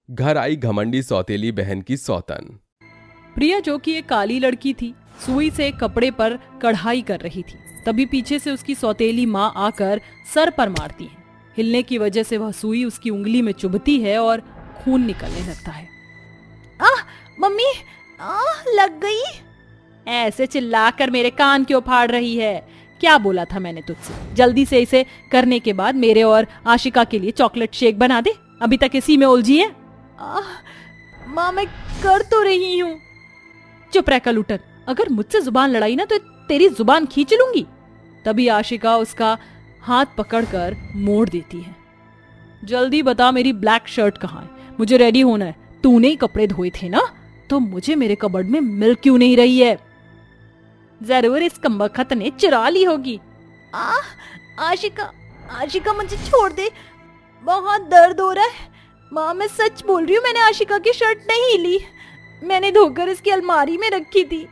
घर आई घमंडी सौतेली बहन की सौतन। प्रिया, जो कि एक काली लड़की थी, सुई से कपड़े पर कढ़ाई कर रही थी। तभी पीछे से उसकी सौतेली माँ आकर सर पर मारती है। हिलने की वजह से वह सुई उसकी उंगली में चुभती है और खून निकलने लगता है। मम्मी, लग गई। ऐसे चिल्लाकर मेरे कान क्यों फाड़ रही है? क्या बोला था मैंने तुझसे? जल्दी से इसे करने के बाद मेरे और आशिका के लिए चॉकलेट शेक बना दे। अभी तक इसी में उलझी है। माँ, मैं कर तो रही हूँ। चुप रह कलूटन, अगर मुझसे जुबान लड़ाई ना तो तेरी जुबान खींच लूंगी। तभी आशिका उसका हाथ पकड़कर मोड़ देती है। जल्दी बता, मेरी ब्लैक शर्ट कहाँ है? मुझे रेडी होना है। तूने ही कपड़े धोए थे ना, तो मुझे मेरे कबर्ड में मिल क्यों नहीं रही है? जरूर इस कमबख्त ने चुरा ली होगी। आशिका मुझे छोड़ दे, बहुत दर्द हो रहा है। माँ, मैं सच बोल रही हूँ, मैंने आशिका की शर्ट नहीं ली। मैंने धोकर इसकी अलमारी में रखी थी।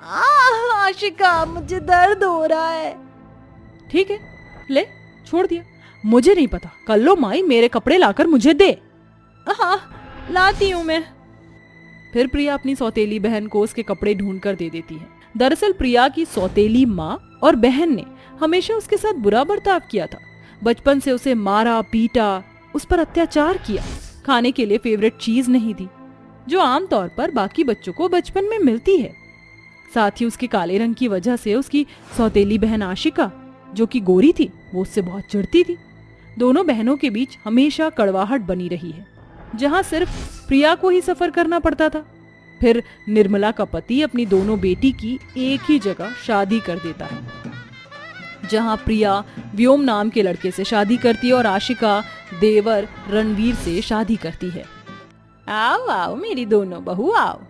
आशिका, मुझे दर्द हो रहा है। ठीक है, ले, छोड़ दिया। मुझे नहीं पता, कल लो माई, मेरे कपड़े लाकर मुझे दे। हाँ, लाती हूँ मैं। फिर प्रिया अपनी सौतेली बहन को उसके कपड़े ढूंढ कर दे देती है। दरअसल प्रिया की सौतेली माँ और बहन ने हमेशा उसके साथ बुरा बर्ताव किया था। बचपन से उसे मारा पीटा, उस पर अत्याचार किया। खाने के लिए फेवरेट चीज नहीं दी, जो आमतौर पर बाकी बच्चों को बचपन में मिलती है। साथ ही उसके काले रंग की वजह से उसकी सौतेली बहन आशिका, जो कि गोरी थी, वो उससे बहुत चिढ़ती थी। दोनों बहनों के बीच हमेशा कड़वाहट बनी रही है, जहां सिर्फ प्रिया को ही सफर करना पड़ता था। फिर निर्मला का पति अपनी दोनों बेटी की एक ही जगह शादी कर देता है, जहां प्रिया व्योम नाम के लड़के से शादी करती है और आशिका देवर रणवीर से शादी करती है। आओ आओ मेरी दोनों बहू, आओ।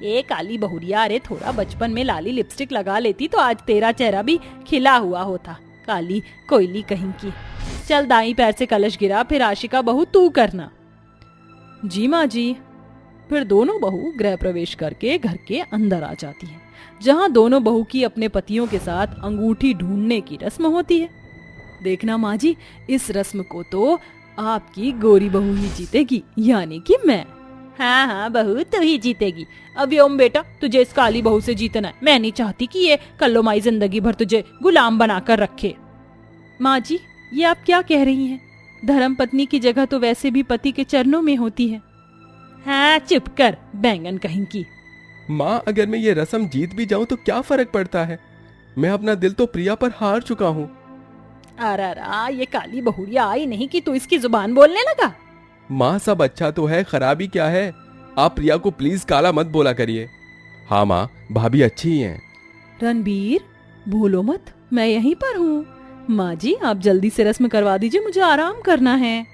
ये काली बहुरिया, अरे थोड़ा बचपन में लाली लिपस्टिक लगा लेती तो आज तेरा चेहरा भी खिला हुआ होता। काली कोयली कहीं की। चल दाई पैर से कलश गिरा, फिर आशिका बहू तू करना। जी माँ जी। फिर दोनों बहू गृह प्रवेश करके घर के अंदर आ जाती हैं, जहां दोनों बहू की अपने पतियों के साथ अंगूठी ढूंढने की रस्म होती है। देखना माँ जी, इस रस्म को तो आपकी गोरी बहू ही जीतेगी, यानी कि मैं। हाँ बहू, तू ही जीतेगी। अब व्योम बेटा, तुझे इस काली बहू से जीतना है। मैं नहीं चाहती कि ये कल्लोमाई जिंदगी भर तुझे गुलाम बनाकर रखे। माँ जी, ये आप क्या कह रही हैं? धर्म पत्नी की जगह तो वैसे भी पति के चरणों में होती है। हाँ चुप कर, बैंगन कहीं की। माँ, अगर मैं ये रस्म जीत भी जाऊं तो क्या फर्क पड़ता है? मैं अपना दिल तो प्रिया पर हार चुका हूँ। अरे ये काली बहुरिया आई नहीं कि तू इसकी जुबान बोलने लगा। माँ, सब अच्छा तो है, खराबी क्या है? आप प्रिया को प्लीज काला मत बोला करिए। हाँ माँ, भाभी अच्छी ही हैं। रणबीर, भूलो मत, मैं यहीं पर हूँ। माँ जी, आप जल्दी से रस्म करवा दीजिए, मुझे आराम करना है।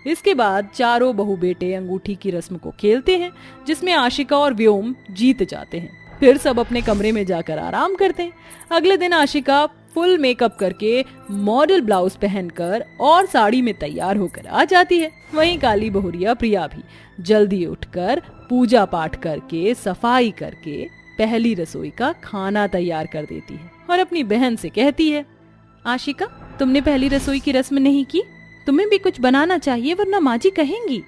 इसके बाद चारों बहू बेटे अंगूठी की रस्म को खेलते हैं, जिसमें आशिका और व्योम जीत जाते हैं। फिर सब अपने कमरे में जाकर आराम करते हैं। अगले दिन आशिका फुल मेकअप करके, मॉडल ब्लाउज पहनकर और साड़ी में तैयार होकर आ जाती है। वहीं काली बहुरिया प्रिया भी जल्दी उठकर पूजा पाठ करके, सफाई करके पहली रसोई का खाना तैयार कर देती है और अपनी बहन से कहती है, आशिका, तुमने पहली रसोई की रस्म नहीं की, तुम्हें भी कुछ बनाना चाहिए, वरना माँ जी कहेंगी।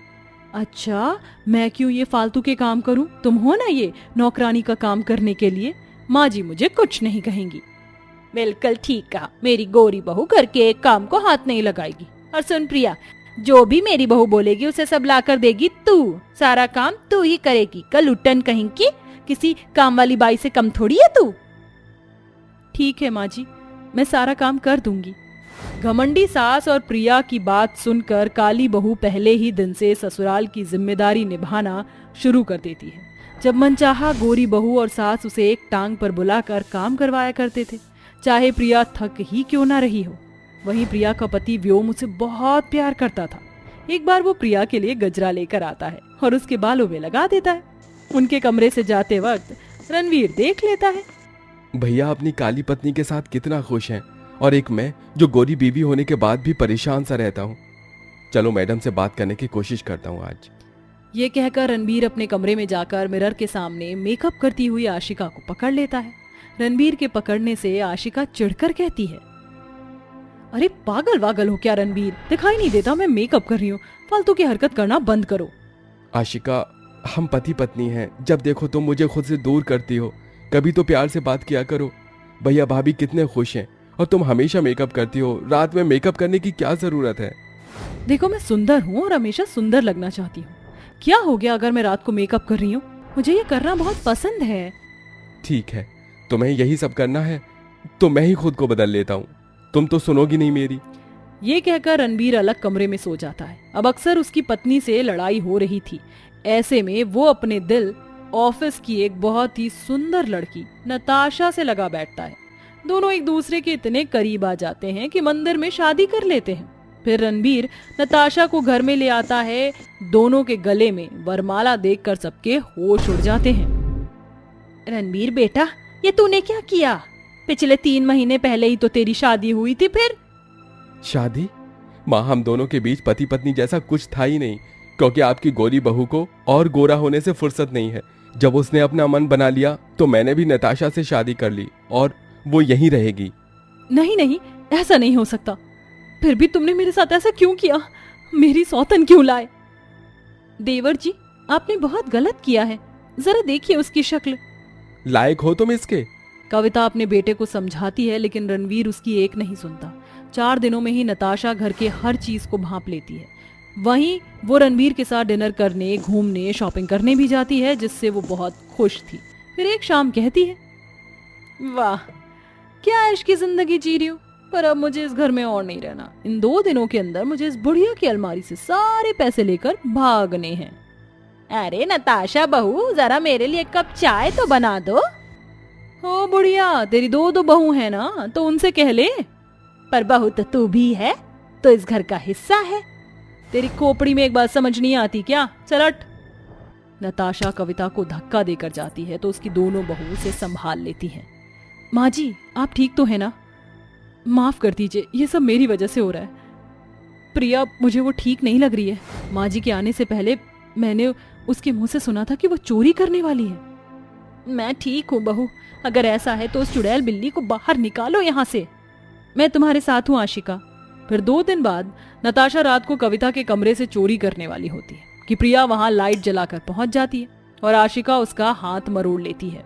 अच्छा, मैं क्यों ये फालतू के काम करूं? तुम हो ना ये नौकरानी का काम करने के लिए। माँ जी मुझे कुछ नहीं कहेंगी। बिल्कुल ठीक कहा, मेरी गोरी बहू घर के एक काम को हाथ नहीं लगाएगी। और सुन प्रिया, जो भी मेरी बहू बोलेगी उसे सब लाकर देगी तू। सारा काम तू ही करेगी। कलूटन कहीं की, किसी काम वाली बाई से कम थोड़ी है तू। ठीक है माँ जी, मैं सारा काम कर दूंगी। घमंडी सास और प्रिया की बात सुनकर काली बहू पहले ही दिन से ससुराल की जिम्मेदारी निभाना शुरू कर देती है। जब मनचाहा गोरी बहू और सास उसे एक टांग पर बुलाकर काम करवाया करते थे, चाहे प्रिया थक ही क्यों ना रही हो। वहीं प्रिया का पति व्योम उसे बहुत प्यार करता था। एक बार वो प्रिया के लिए गजरा लेकर आता है और उसके बालों में लगा देता है। उनके कमरे से जाते वक्त रणवीर देख लेता है। भैया अपनी काली पत्नी के साथ कितना खुश हैं, और एक मैं जो गोरी बीवी होने के बाद भी परेशान सा रहता हूँ। चलो मैडम से बात करने की कोशिश करता हूँ आज। ये कहकर रणबीर अपने कमरे में जाकर मिरर के सामने मेकअप करती हुई आशिका को पकड़ लेता है। रणबीर के पकड़ने से आशिका चिढ़कर कहती है, अरे पागल वागल हो क्या रणबीर, दिखाई नहीं देता मैं मेकअप कर रही हूँ? फालतू की हरकत करना बंद करो। आशिका, हम पति पत्नी हैं। जब देखो तुम मुझे खुद से दूर करती हो। कभी तो प्यार से बात किया करो। भैया भाभी कितने खुश हैं और तुम हमेशा मेकअप करती हो। रात में मेकअप करने की क्या जरूरत है? देखो, मैं सुंदर हूँ और हमेशा सुंदर लगना चाहती हूँ। क्या हो गया अगर मैं रात को मेकअप कर रही हूँ? मुझे ये करना बहुत पसंद है। ठीक है, तुम्हें यही सब करना है तो मैं ही खुद को बदल लेता हूँ। तुम तो सुनोगी नहीं मेरी। ये कहकर रणबीर अलग कमरे में सो जाता है। अब अक्सर उसकी पत्नी से लड़ाई हो रही थी। ऐसे में वो अपने दिल ऑफिस की एक बहुत ही सुंदर लड़की नताशा से लगा बैठता है। दोनों एक दूसरे के इतने करीब आ जाते हैं कि मंदिर में शादी कर लेते हैं। फिर रणबीर नताशा को घर में ले आता है। दोनों के गले में वरमाला देखकर सबके होश उड़ जाते हैं। रणबीर बेटा, ये तूने क्या किया? पिछले 3 महीने पहले ही तो तेरी शादी हुई थी। फिर शादी? माँ, हम दोनों के बीच पति पत्नी जैसा कुछ था ही नहीं, क्योंकि आपकी गोरी बहू को और गोरा होने से फुर्सत नहीं है। जब उसने अपना मन बना लिया तो मैंने भी नताशा से शादी कर ली और वो यहीं रहेगी। नहीं नहीं, ऐसा नहीं हो सकता। फिर भी तुमने मेरे साथ ऐसा क्यों किया? मेरी सौतन क्यों लाए? देवर जी, आपने बहुत गलत किया है। जरा देखिए उसकी शक्ल। लायक हो तुम इसके? कविता अपने बेटे को समझाती है, लेकिन रणवीर उसकी एक नहीं सुनता। 4 दिनों में ही नताशा घर के हर चीज को भांप लेती है। वहीं वो रणबीर के साथ डिनर करने, घूमने, शॉपिंग करने भी जाती है, जिससे वो बहुत खुश थी। फिर एक शाम कहती है, वाह क्या ऐश की जिंदगी जी रही हूँ, पर अब मुझे इस घर में और नहीं रहना। इन 2 दिनों के अंदर मुझे इस बुढ़िया की अलमारी से सारे पैसे लेकर भागने हैं। अरे नताशा बहू, जरा मेरे लिए 1 कप चाय तो बना दो। ओ बुढ़िया, तेरी 2 बहू है ना, तो उनसे कह ले। पर बहू तो तू भी है, तो इस घर का हिस्सा है। तेरी खोपड़ी में एक बात समझ नहीं आती क्या? चल हट। नताशा कविता को धक्का देकर जाती है तो उसकी दोनों बहू उसे संभाल लेती हैं। माँ जी, आप ठीक तो है ना? माफ कर दीजिए, ये सब मेरी वजह से हो रहा है। प्रिया, मुझे वो ठीक नहीं लग रही है। माँ जी के आने से पहले मैंने उसके मुंह से सुना था कि वो चोरी करने वाली है। मैं ठीक हूँ बहू। अगर ऐसा है तो उस चुड़ैल बिल्ली को बाहर निकालो यहाँ से। मैं तुम्हारे साथ हूँ आशिका। फिर 2 दिन बाद नताशा रात को कविता के कमरे से चोरी करने वाली होती है कि प्रिया वहां लाइट जलाकर पहुंच जाती है और आशिका उसका हाथ मरोड़ लेती है।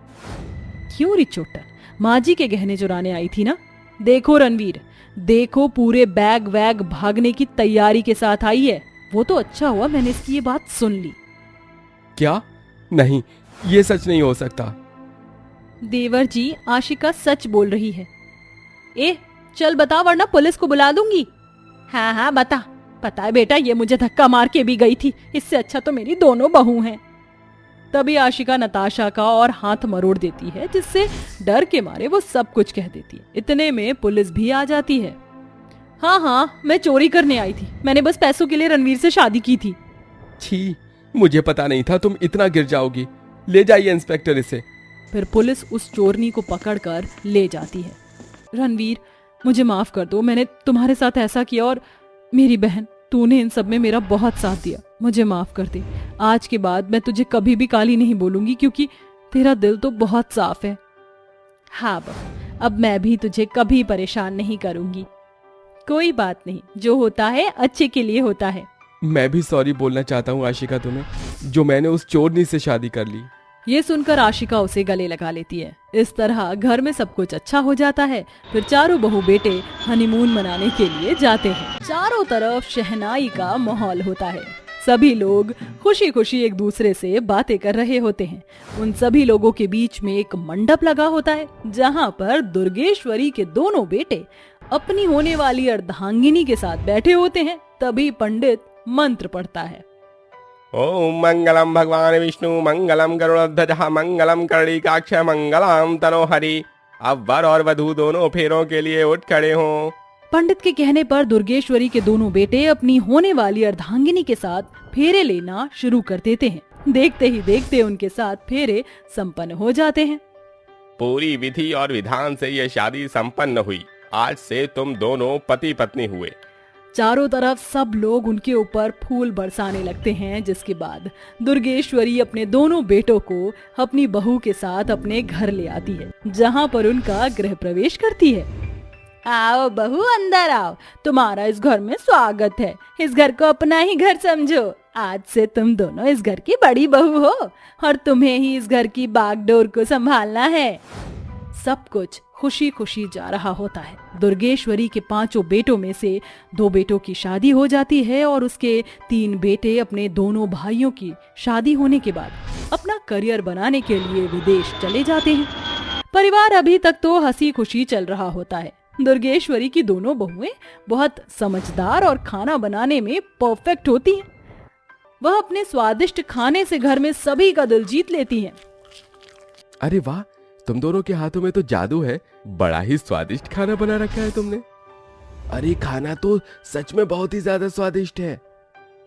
क्यों रिचोटर, माँ जी के गहने चुराने आई थी ना? देखो रणवीर, देखो पूरे बैग वैग भागने की तैयारी के साथ आई है। वो तो अच्छा हुआ मैंने इसकी ये बात सुन ली। क्या? नहीं, ये सच नहीं हो सकता। देवर जी, आशिका सच बोल रही है। ए, चल बता, वरना पुलिस को बुला दूंगी। हाँ हाँ बता। पता है बेटा, ये मुझे धक्का मार के भी गई थी। इससे अच्छा तो मेरी दोनों बहू हैं। तभी आशिका नताशा का और हाथ मरोड़ देती है, जिससे डर के मारे वो सब कुछ कह देती है। इतने में पुलिस भी आ जाती है। हाँ हाँ, मैं चोरी करने आई थी। मैंने बस पैसों के लिए रणवीर से शादी की थी। छी, मुझे पता नहीं था तुम इतना गिर जाओगी। ले जाइए इंस्पेक्टर इसे। फिर पुलिस उस चोरनी को पकड़कर ले जाती है। रणवीर, मुझे माफ कर दो, मैंने तुम्हारे साथ ऐसा किया। और मेरी बहन, तूने इन सब में मेरा बहुत साथ दिया। मुझे माफ कर दे। आज के बाद मैं तुझे कभी भी काली नहीं बोलूंगी, क्योंकि तेरा दिल तो बहुत साफ है। हाँ बहू, अब मैं भी तुझे कभी परेशान नहीं करूंगी। कोई बात नहीं, जो होता है अच्छे के लिए होता है। मैं भी सॉरी बोलना चाहता हूँ आशिका तुम्हें, जो मैंने उस चोरनी से शादी कर ली। ये सुनकर आशिका उसे गले लगा लेती है। इस तरह घर में सब कुछ अच्छा हो जाता है। फिर चारों बहू बेटे हनीमून मनाने के लिए जाते हैं। चारों तरफ शहनाई का माहौल होता है। सभी लोग खुशी खुशी एक दूसरे से बातें कर रहे होते हैं। उन सभी लोगों के बीच में एक मंडप लगा होता है, जहाँ पर दुर्गेश्वरी के दोनों बेटे अपनी होने वाली अर्धांगिनी के साथ बैठे होते हैं। तभी पंडित मंत्र पढ़ता है। ओम मंगलम भगवान विष्णु मंगलम गरुड़ध्वज मंगलम कर्णिकाक्ष मंगलम तनोहरि। अब वर और वधू दोनों फेरों के लिए उठ खड़े हों। पंडित के कहने पर दुर्गेश्वरी के दोनों बेटे अपनी होने वाली अर्धांगिनी के साथ फेरे लेना शुरू कर देते हैं। देखते ही देखते उनके साथ फेरे संपन्न हो जाते हैं। पूरी विधि और विधान से ये शादी संपन्न हुई। आज से तुम दोनों पति पत्नी हुए। चारों तरफ सब लोग उनके ऊपर फूल बरसाने लगते हैं, जिसके बाद दुर्गेश्वरी अपने दोनों बेटों को अपनी बहू के साथ अपने घर ले आती है, जहां पर उनका गृह प्रवेश करती है। आओ बहू, अंदर आओ। तुम्हारा इस घर में स्वागत है। इस घर को अपना ही घर समझो। आज से तुम दोनों इस घर की बड़ी बहू हो और तुम्हें ही इस घर की बागडोर को संभालना है। सब कुछ खुशी खुशी जा रहा होता है। दुर्गेश्वरी के 5 बेटों में से 2 बेटों की शादी हो जाती है और उसके 3 बेटे अपने दोनों भाइयों की शादी होने के बाद अपना करियर बनाने के लिए विदेश चले जाते हैं। परिवार अभी तक तो हंसी खुशी चल रहा होता है। दुर्गेश्वरी की दोनों बहुएं बहुत समझदार और खाना बनाने में परफेक्ट होती हैं। वह अपने स्वादिष्ट खाने से घर में सभी का दिल जीत लेती हैं। अरे वाह, तुम दोनों के हाथों में तो जादू है। बड़ा ही स्वादिष्ट खाना बना रखा है तुमने। अरे खाना तो सच में बहुत ही ज्यादा स्वादिष्ट है।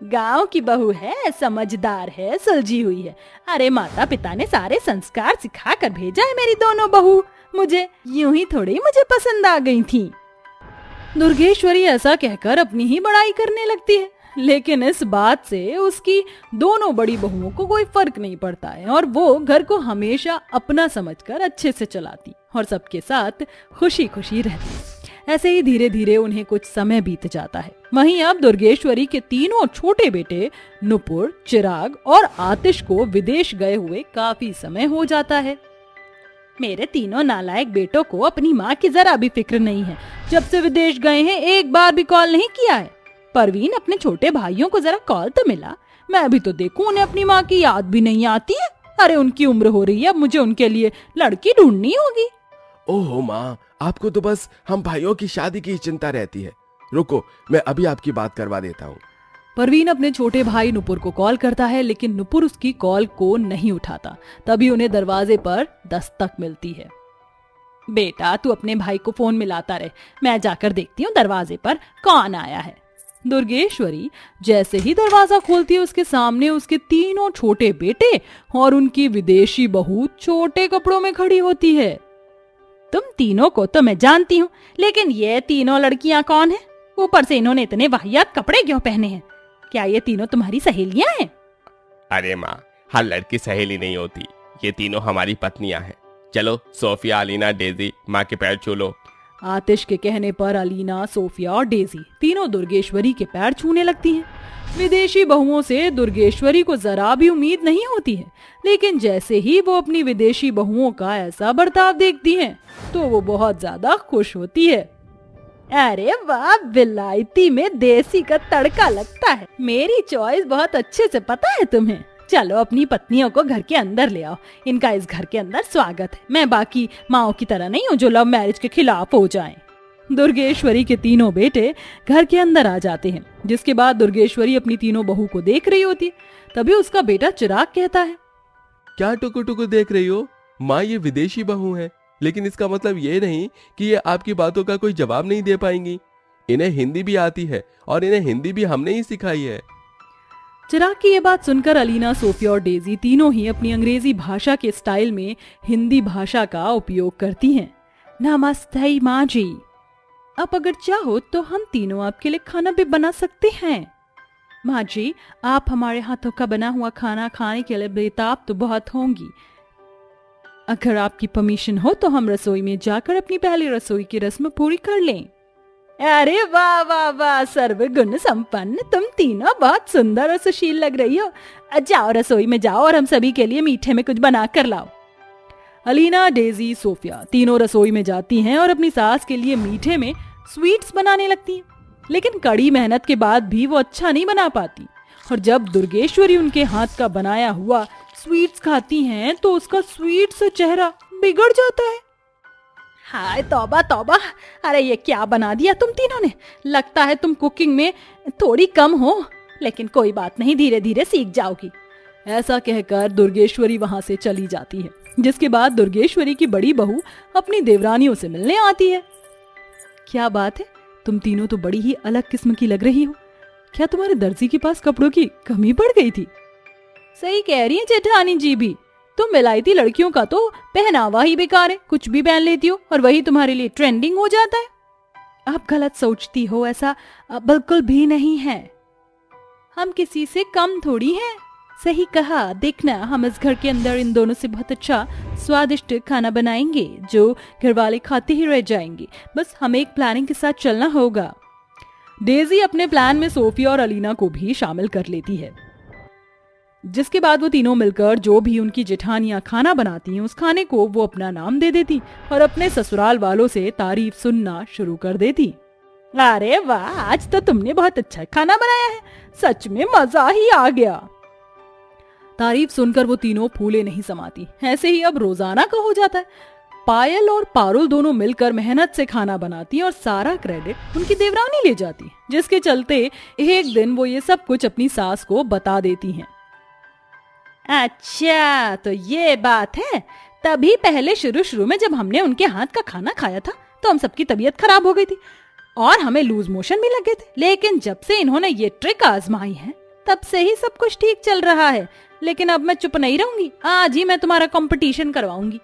गांव की बहू है, समझदार है, सुलझी हुई है। अरे माता पिता ने सारे संस्कार सिखा कर भेजा है मेरी दोनों बहू। मुझे यूं ही थोड़ी मुझे पसंद आ गई थी। दुर्गेश्वरी ऐसा कहकर अपनी ही बड़ाई करने लगती है, लेकिन इस बात से उसकी दोनों बड़ी बहुओं को कोई फर्क नहीं पड़ता है और वो घर को हमेशा अपना समझकर अच्छे से चलाती और सबके साथ खुशी खुशी रहती। ऐसे ही धीरे धीरे उन्हें कुछ समय बीत जाता है। वहीं अब दुर्गेश्वरी के 3 छोटे बेटे नुपुर, चिराग और आतिश को विदेश गए हुए काफी समय हो जाता है। मेरे तीनों नालायक बेटों को अपनी माँ की जरा भी फिक्र नहीं है। जब से विदेश गए हैं एक बार भी कॉल नहीं किया है। परवीन, अपने छोटे भाइयों को जरा कॉल तो मिला। मैं भी तो देखूं, उन्हें अपनी माँ की याद भी नहीं आती है। अरे उनकी उम्र हो रही है, अब मुझे उनके लिए लड़की ढूंढनी होगी। ओहो माँ, आपको तो बस हम भाइयों की शादी की चिंता रहती है। रुको, मैं अभी आपकी बात करवा देता हूँ। परवीन अपने छोटे भाई नुपुर को कॉल करता है, लेकिन नुपुर उसकी कॉल को नहीं उठाता। तभी उन्हें दरवाजे पर दस्तक मिलती है। बेटा, तू अपने भाई को फोन मिलाता रहे, मैं जाकर देखती हूँ दरवाजे पर कौन आया है। दुर्गेश्वरी जैसे ही दरवाजा खोलती है, उसके सामने उसके 3 छोटे बेटे और उनकी विदेशी बहू छोटे कपड़ों में खड़ी होती है। तुम तीनों को तो मैं जानती हूँ, लेकिन ये तीनों लड़कियाँ कौन है? ऊपर से इन्होंने इतने वाहियात कपड़े क्यों पहने हैं? क्या ये तीनों तुम्हारी सहेलियाँ हैं? अरे माँ, हर लड़की सहेली नहीं होती, ये तीनों हमारी पत्नियां हैं। चलो सोफिया, अलीना, डेजी, माँ के पैर छू लो। आतिश के कहने पर अलीना, सोफिया और डेजी तीनों दुर्गेश्वरी के पैर छूने लगती हैं। विदेशी बहुओं से दुर्गेश्वरी को जरा भी उम्मीद नहीं होती है, लेकिन जैसे ही वो अपनी विदेशी बहुओं का ऐसा बर्ताव देखती हैं, तो वो बहुत ज्यादा खुश होती है। अरे वाह, विलायती में देसी का तड़का लगता है। मेरी चॉइस बहुत अच्छे से पता है तुम्हें। चलो अपनी पत्नियों को घर के अंदर ले आओ, इनका इस घर के अंदर स्वागत है। मैं बाकी माओ की तरह नहीं हूँ जो लव मैरिज के खिलाफ हो जाएं। दुर्गेश्वरी के 3 बेटे घर के अंदर आ जाते हैं, जिसके बाद दुर्गेश्वरी अपनी 3 बहू को देख रही होती। तभी उसका बेटा चिराग कहता है, क्या टुकु टुकु देख रही हो माँ? ये विदेशी बहू है, लेकिन इसका मतलब ये नहीं कि ये आपकी बातों का कोई जवाब नहीं दे पाएंगी। इन्हें हिंदी भी आती है और इन्हें हिंदी भी हमने ही सिखाई है। चिराग की ये बात सुनकर अलीना, सोफिया और डेजी तीनों ही अपनी अंग्रेजी भाषा के स्टाइल में हिंदी भाषा का उपयोग करती हैं। नमस्ते माँ जी, आप अगर चाहो तो हम तीनों आपके लिए खाना भी बना सकते हैं। माँ जी, आप हमारे हाथों का बना हुआ खाना खाने के लिए बेताब तो बहुत होंगी। अगर आपकी परमिशन हो तो हम रसोई में जाकर अपनी पहली रसोई की रस्म पूरी कर लें। अरे वाह वाह वाह, सर्वगुण संपन्न, तुम तीनों बहुत सुंदर और सुशील लग रही हो। जाओ रसोई में जाओ और हम सभी के लिए मीठे में कुछ बना कर लाओ। अलीना, डेजी, सोफिया तीनों रसोई में जाती हैं और अपनी सास के लिए मीठे में स्वीट्स बनाने लगती हैं, लेकिन कड़ी मेहनत के बाद भी वो अच्छा नहीं बना पाती। और जब दुर्गेश्वरी उनके हाथ का बनाया हुआ स्वीट्स खाती हैं तो उसका स्वीट सा चेहरा बिगड़ जाता है। हाय तौबा तौबा, अरे ये क्या बना दिया तुम तीनों ने। लगता है तुम कुकिंग में थोड़ी कम हो, लेकिन कोई बात नहीं, धीरे धीरे सीख जाओगी। ऐसा कहकर दुर्गेश्वरी वहां से चली जाती है, जिसके बाद दुर्गेश्वरी की बड़ी बहू अपनी देवरानियों से मिलने आती है। क्या बात है, तुम तीनों तो बड़ी ही अलग किस्म की लग रही हो। क्या तुम्हारे दर्जी के पास कपड़ों की कमी पड़ गई थी? सही कह रही है जेठानी जी भी, तुम विलायती लड़कियों का तो पहनावा ही बेकार है। कुछ भी पहन लेती हो और वही तुम्हारे लिए ट्रेंडिंग हो जाता है। आप गलत सोचती हो, ऐसा बिल्कुल भी नहीं है। हम किसी से कम थोड़ी हैं। सही कहा, देखना हम इस घर के अंदर इन दोनों से बहुत अच्छा स्वादिष्ट खाना बनाएंगे जो घर वाले खाते ही रह जाएंगे। बस हमें एक प्लानिंग के साथ चलना होगा। डेजी अपने प्लान में सोफिया और अलीना को भी शामिल कर लेती है। जिसके बाद वो तीनों मिलकर जो भी उनकी जेठानियां खाना बनाती हैं उस खाने को वो अपना नाम दे देती और अपने ससुराल वालों से तारीफ सुनना शुरू कर देती। अरे वाह, आज तो तुमने बहुत अच्छा खाना बनाया है, सच में मजा ही आ गया। तारीफ सुनकर वो तीनों फूले नहीं समाती। ऐसे ही अब रोजाना का हो जाता है। पायल और पारुल दोनों मिलकर मेहनत से खाना बनाती और सारा क्रेडिट उनकी देवरानी ले जाती, जिसके चलते एक दिन वो ये सब कुछ अपनी सास को बता देती हैं। अच्छा, तो ये बात है। तभी पहले शुरू में जब हमने उनके हाथ का खाना खाया था तो हम सबकी तबीयत खराब हो गई थी और हमें लूज मोशन भी लग गए थे। लेकिन जब से इन्होंने ये ट्रिक आजमाई है तब से ही सब कुछ ठीक चल रहा है। लेकिन अब मैं चुप नहीं रहूंगी, आज ही मैं तुम्हारा कंपटीशन करवाऊंगी।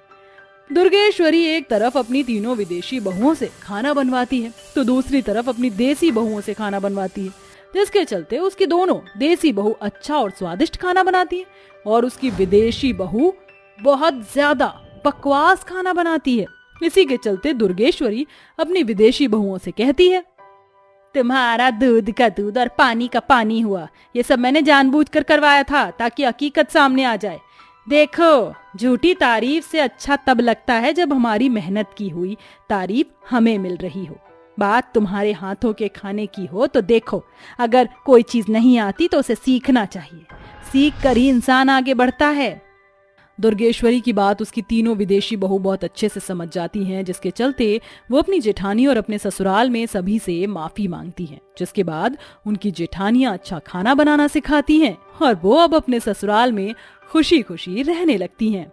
दुर्गेश्वरी एक तरफ अपनी तीनों विदेशी बहुओं से खाना बनवाती है तो दूसरी तरफ अपनी देसी बहुओं से खाना बनवाती है, जिसके चलते उसकी दोनों देसी बहू अच्छा और स्वादिष्ट खाना बनाती है और उसकी विदेशी बहू बहुत ज्यादा बकवास खाना बनाती है। इसी के चलते दुर्गेश्वरी अपनी विदेशी बहुओं से कहती है, तुम्हारा दूध का दूध और पानी का पानी हुआ। ये सब मैंने जानबूझकर करवाया था ताकि हकीकत सामने आ जाए। देखो, झूठी तारीफ से अच्छा तब लगता है जब हमारी मेहनत की हुई तारीफ हमें मिल रही हो। बात तुम्हारे हाथों के खाने की हो तो देखो, अगर कोई चीज नहीं आती तो उसे सीखना चाहिए, सीख कर ही इंसान आगे बढ़ता है। दुर्गेश्वरी की बात उसकी तीनों विदेशी बहू बहुत अच्छे से समझ जाती हैं, जिसके चलते वो अपनी जेठानी और अपने ससुराल में सभी से माफी मांगती हैं। जिसके बाद उनकी जेठानियां अच्छा खाना बनाना सिखाती हैं और वो अब अपने ससुराल में खुशी खुशी रहने लगती हैं।